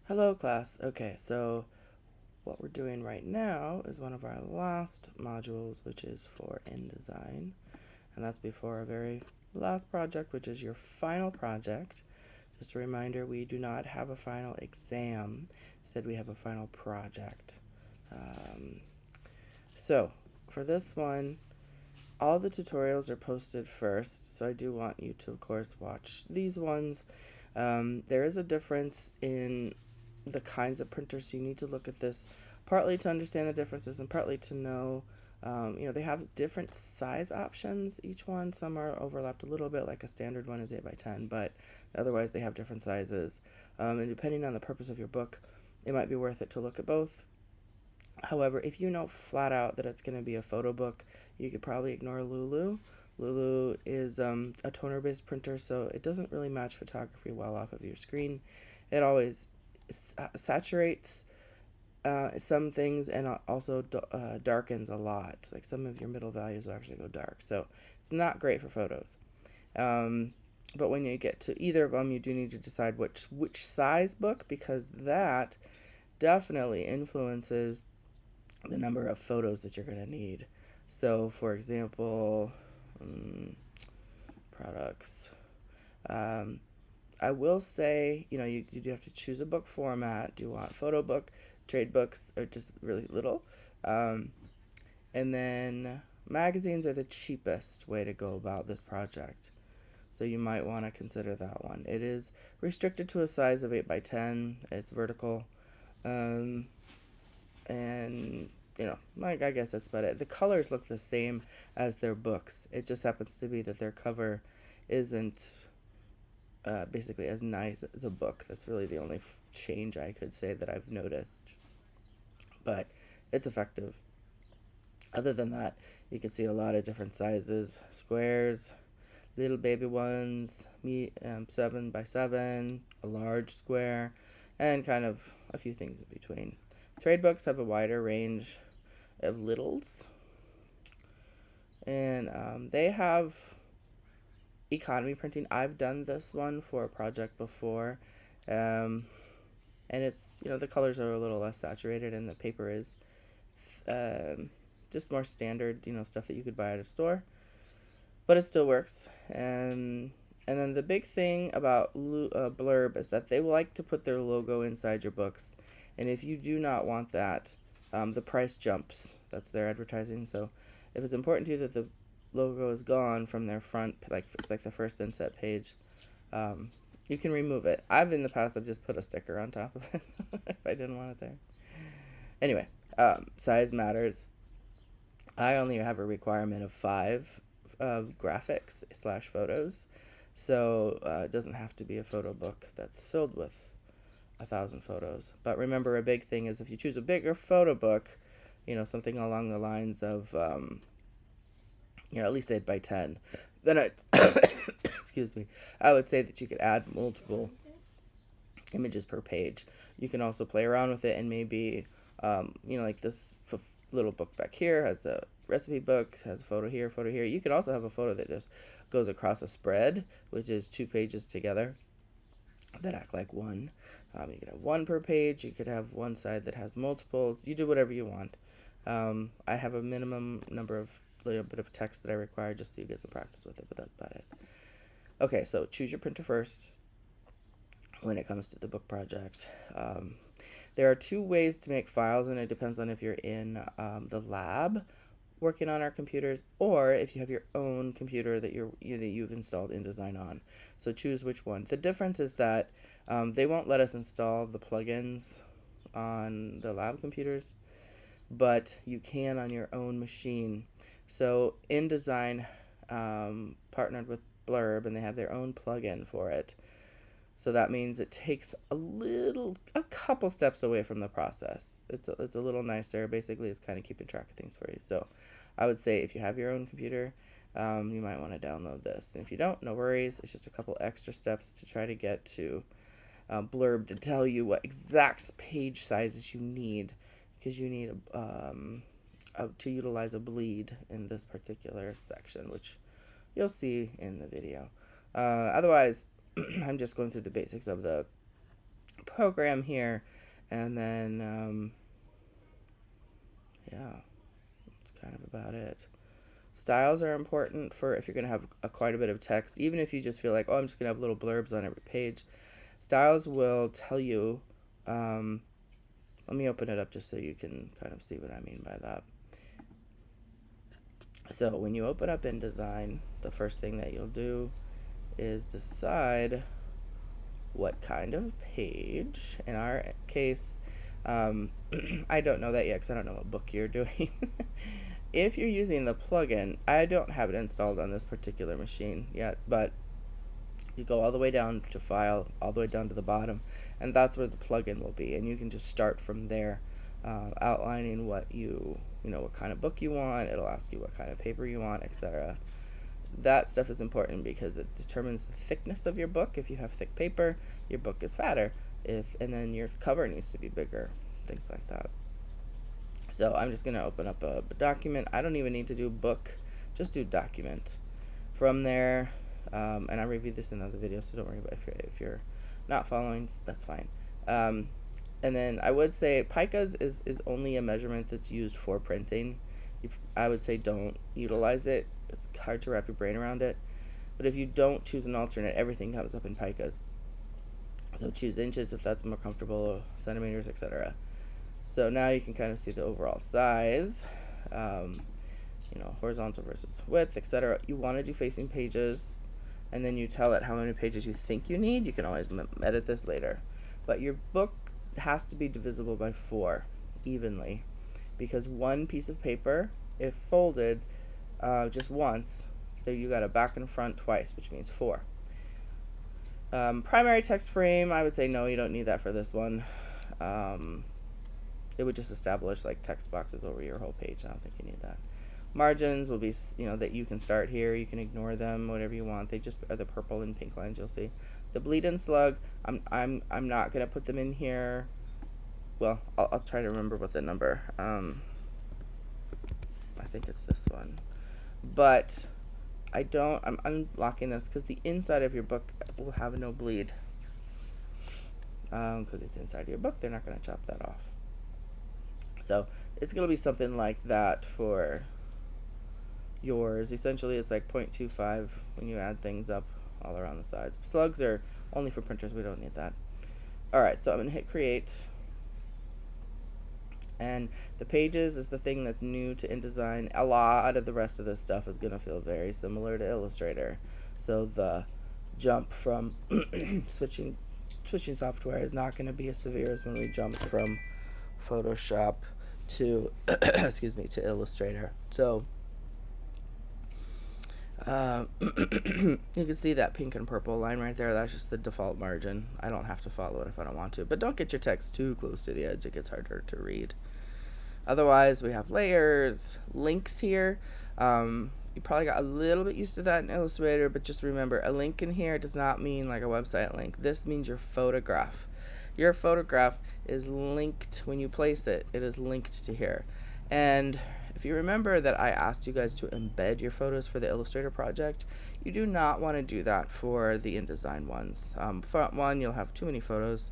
Hello, class. Okay, so what we're doing right now is one of our last modules, which is for InDesign. And that's before our very last project, which is your final project. Just a reminder, we do not have a final exam. Instead, we have a final project. Um, so, for this one, all the tutorials are posted first, so I do want you to, of course, watch these ones. There is a difference in the kinds of printers, so you need to look at this partly to understand the differences and partly to know. They have different size options, each one. Some are overlapped a little bit, like a standard one is 8 by 10, but otherwise they have different sizes. And depending on the purpose of your book, it might be worth it to look at both. However, if you know flat out that it's going to be a photo book, you could probably ignore Lulu. Lulu is a toner based printer, so it doesn't really match photography well off of your screen. It always saturates some things and also darkens a lot. Like some of your middle values will actually go dark, so it's not great for photos. But when you get to either of them, you do need to decide which size book, because that definitely influences the number of photos that you're going to need. So, for example, products. Um, I will say, you do have to choose a book format. Do you want photo book, trade books, or just really little? Um, and then magazines are the cheapest way to go about this project. So you might want to consider that one. It is restricted to a size of 8 by 10. It's vertical. Um, and like, I guess that's about it. The colors look the same as their books. It just happens to be that their cover isn't basically as nice as a book. That's really the only change I could say that I've noticed, but it's effective. Other than that, you can see a lot of different sizes: squares, little baby ones, 7 by 7, a large square, and kind of a few things in between. Trade books have a wider range of littles, and they have economy printing. I've done this one for a project before, um, and it's the colors are a little less saturated, and the paper is um, just more standard, stuff that you could buy at a store, but it still works. And then the big thing about Blurb is that they like to put their logo inside your books, and if you do not want that, the price jumps. That's their advertising. So if it's important to you that the logo is gone from their front, like it's like the first inset page, um, you can remove it. In the past I've just put a sticker on top of it if I didn't want it there. Anyway, size matters. I only have a requirement of 5 graphics slash photos, so it doesn't have to be a photo book that's filled with 1,000 photos. But remember, a big thing is if you choose a bigger photo book, something along the lines of at least 8 by 10, then excuse me, I would say that you could add multiple images per page. You can also play around with it and maybe like this little book back here has a recipe book, has a photo here, photo here. You can also have a photo that just goes across a spread, which is 2 pages together that act like one. You could have one per page. You could have one side that has multiples. You do whatever you want. I have a minimum number of little bit of text that I require just so you get some practice with it, but that's about it. Okay, so choose your printer first when it comes to the book project. There are 2 ways to make files, and it depends on if you're in the lab working on our computers, or if you have your own computer that you've installed InDesign on. So choose which one. The difference is that they won't let us install the plugins on the lab computers, but you can on your own machine. So InDesign partnered with Blurb, and they have their own plugin for it. So that means it takes a couple steps away from the process. It's a little nicer. Basically, it's kind of keeping track of things for you. So I would say if you have your own computer, you might want to download this. And if you don't, no worries. It's just a couple extra steps to try to get to Blurb to tell you what exact page sizes you need, because you need to utilize a bleed in this particular section, which you'll see in the video. Otherwise, I'm just going through the basics of the program here, and then yeah, that's kind of about it. Styles are important for if you're going to have quite a bit of text, even if you just feel like, oh, I'm just going to have little blurbs on every page. Styles will tell you, let me open it up just so you can kind of see what I mean by that. So when you open up InDesign, the first thing that you'll do is decide what kind of page. In our case, I don't know that yet because I don't know what book you're doing. If you're using the plugin, I don't have it installed on this particular machine yet, but you go all the way down to File, all the way down to the bottom, and that's where the plugin will be, and you can just start from there, outlining what what kind of book you want. It'll ask you what kind of paper you want, etc. That stuff is important because it determines the thickness of your book. If you have thick paper, your book is fatter. And then your cover needs to be bigger, things like that. So I'm just going to open up a document. I don't even need to do book, just do document. From there, and I reviewed this in another video, so don't worry about if you're not following, that's fine. And then I would say picas is only a measurement that's used for printing. I would say don't utilize it. It's hard to wrap your brain around it. But if you don't choose an alternate, everything comes up in picas. So choose inches if that's more comfortable, centimeters, etc. So now you can kind of see the overall size, horizontal versus width, etc. You want to do facing pages, and then you tell it how many pages you think you need. You can always edit this later. But your book has to be divisible by 4 evenly, because one piece of paper, if folded just once, there you got a back and front twice, which means 4. Primary text frame, I would say no, you don't need that for this one. It would just establish like text boxes over your whole page. I don't think you need that. Margins will be, that you can start here. You can ignore them, whatever you want. They just are the purple and pink lines you'll see. The bleed and slug, I'm not gonna put them in here. Well, I'll try to remember what the number. I think it's this one, but I'm unlocking this because the inside of your book will have no bleed. Because it's inside of your book, they're not gonna chop that off. So it's gonna be something like that for yours. Essentially, it's like 0.25 when you add things up all around the sides. Slugs are only for printers. We don't need that. All right, so I'm gonna hit create. And the pages is the thing that's new to InDesign. A lot of the rest of this stuff is gonna feel very similar to Illustrator. So the jump from switching software is not gonna be as severe as when we jumped from Photoshop to to Illustrator. So you can see that pink and purple line right there. That's just the default margin. I don't have to follow it if I don't want to, but don't get your text too close to the edge. It gets harder to read. Otherwise, we have layers, links here. You probably got a little bit used to that in Illustrator, but just remember, a link in here does not mean like a website link. This means your photograph. Your photograph is linked when you place it. It is linked to here. And if you remember that I asked you guys to embed your photos for the Illustrator project, you do not want to do that for the InDesign ones. Front one, you'll have too many photos.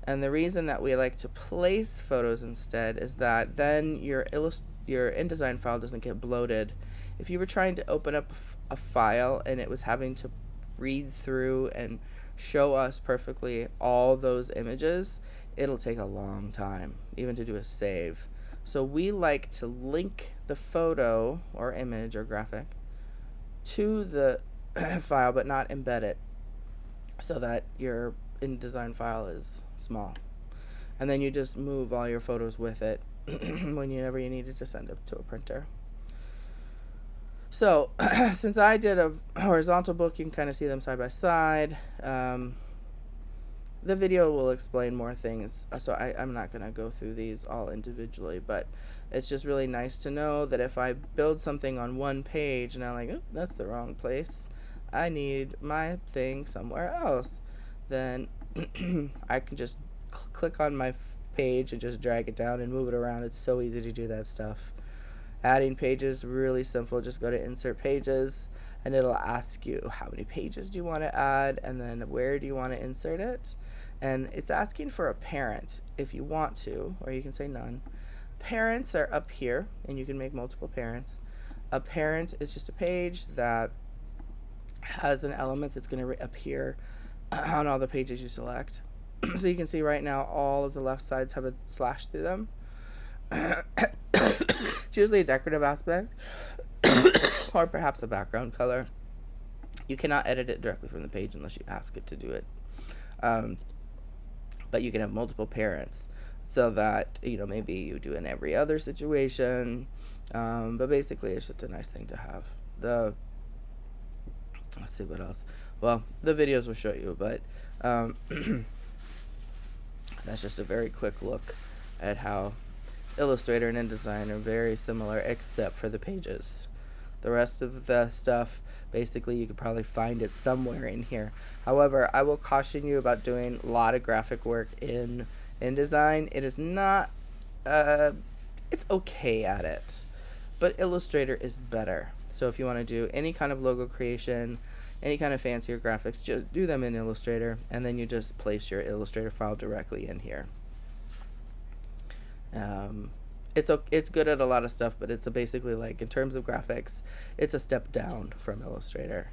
And the reason that we like to place photos instead is that then your InDesign file doesn't get bloated. If you were trying to open up a file and it was having to read through and show us perfectly all those images, it'll take a long time, even to do a save. So we like to link the photo or image or graphic to the file, but not embed it, so that your InDesign file is small. And then you just move all your photos with it whenever you needed to send it to a printer. So since I did a horizontal book, you can kind of see them side by side. The video will explain more things, so I'm not going to go through these all individually, but it's just really nice to know that if I build something on one page and I'm like, oh, that's the wrong place, I need my thing somewhere else, then I can just click on my page and just drag it down and move it around. It's so easy to do that stuff. Adding pages, really simple. Just go to insert pages, and it'll ask you how many pages do you want to add, and then where do you want to insert it. And it's asking for a parent if you want to, or you can say none. Parents are up here, and you can make multiple parents. A parent is just a page that has an element that's going to appear on all the pages you select. So you can see right now all of the left sides have a slash through them. It's usually a decorative aspect or perhaps a background color. You cannot edit it directly from the page unless you ask it to do it. But you can have multiple parents so that, maybe you do in every other situation. But basically it's just a nice thing to have. Let's see what else. Well, the videos will show you, but that's just a very quick look at how Illustrator and InDesign are very similar except for the pages. The rest of the stuff, basically you could probably find it somewhere in here. However, I will caution you about doing a lot of graphic work in InDesign. It is not, it's okay at it, but Illustrator is better. So if you want to do any kind of logo creation, any kind of fancier graphics, just do them in Illustrator, and then you just place your Illustrator file directly in here. It's good at a lot of stuff, but it's basically, like, in terms of graphics, it's a step down from Illustrator.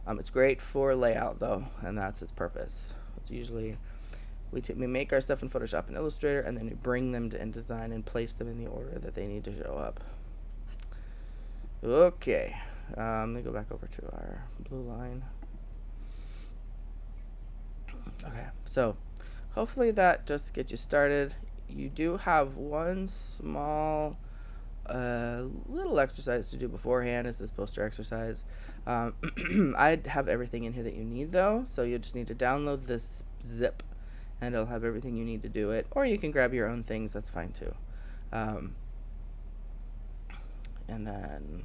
It's great for layout though, and that's its purpose. It's usually we make our stuff in Photoshop and Illustrator, and then we bring them to InDesign and place them in the order that they need to show up. Okay, let me go back over to our blue line. Okay, so hopefully that just gets you started. You do have one small little exercise to do beforehand, is this poster exercise. I have everything in here that you need though, so you just need to download this zip and it'll have everything you need to do it, or you can grab your own things, that's fine too. And then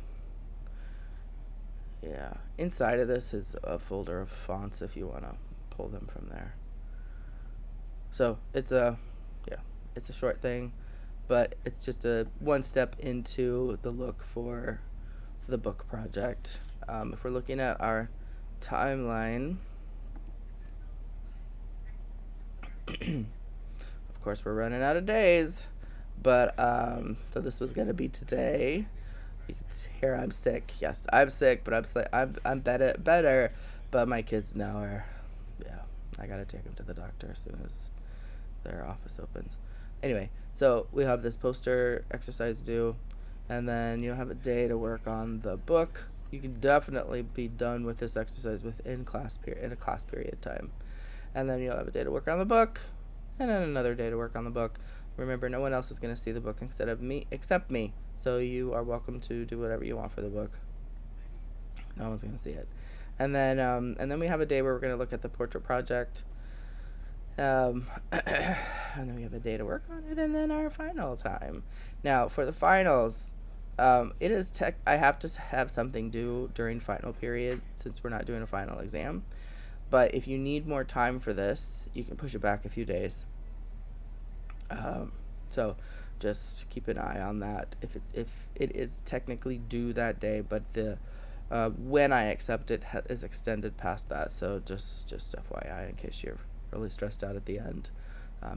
yeah, inside of this is a folder of fonts if you want to pull them from there. So it's a short thing, but it's just a one step into the look for the book project. If we're looking at our timeline, of course we're running out of days, but so this was gonna be today. You can hear I'm sick. Yes, I'm sick, but I'm better. But my kids now are, I gotta take them to the doctor as soon as their office opens. Anyway, so we have this poster exercise due, and then you have a day to work on the book. You can definitely be done with this exercise within a class period time, and then you'll have a day to work on the book, and then another day to work on the book. Remember, no one else is going to see the book except me, so you are welcome to do whatever you want for the book. No one's going to see it. And then we have a day where we're going to look at the portrait project. And then we have a day to work on it, and then our final time. Now, for the finals, it is I have to have something due during final period since we're not doing a final exam. But if you need more time for this, you can push it back a few days. So just keep an eye on that. If it is technically due that day, but the when I accept it is extended past that. So just FYI, in case you're really stressed out at the end,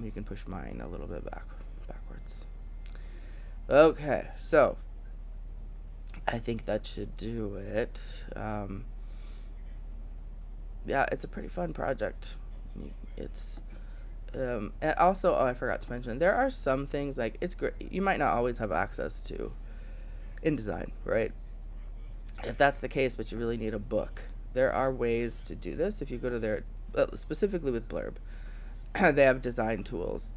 you can push mine a little bit backwards. Okay, so I think that should do it. Yeah, it's a pretty fun project. It's and also, I forgot to mention, there are some things, like, it's great, you might not always have access to InDesign, right? If that's the case, but you really need a book, there are ways to do this. If you go to their, specifically with Blurb, they have design tools.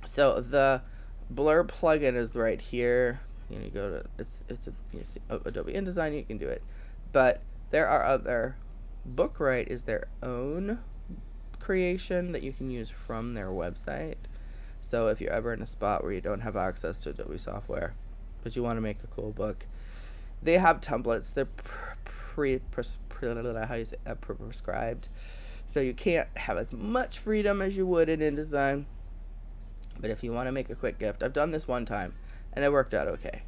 So the Blurb plugin is right here. You go to Adobe InDesign, you can do it. But there are other, Bookwrite is their own creation that you can use from their website. So if you're ever in a spot where you don't have access to Adobe software, but you want to make a cool book, they have templates. They're prescribed, so you can't have as much freedom as you would in InDesign. But if you want to make a quick gift, I've done this one time and it worked out okay.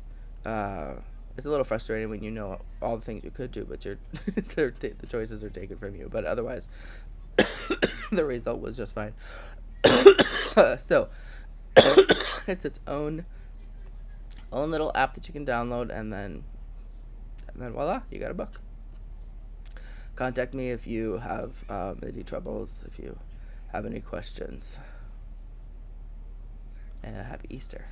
it's a little frustrating when you know all the things you could do, but the choices are taken from you. But otherwise, the result was just fine. So it's its own little app that you can download, and then voila, you got a book. Contact me if you have any troubles, if you have any questions. Happy Easter.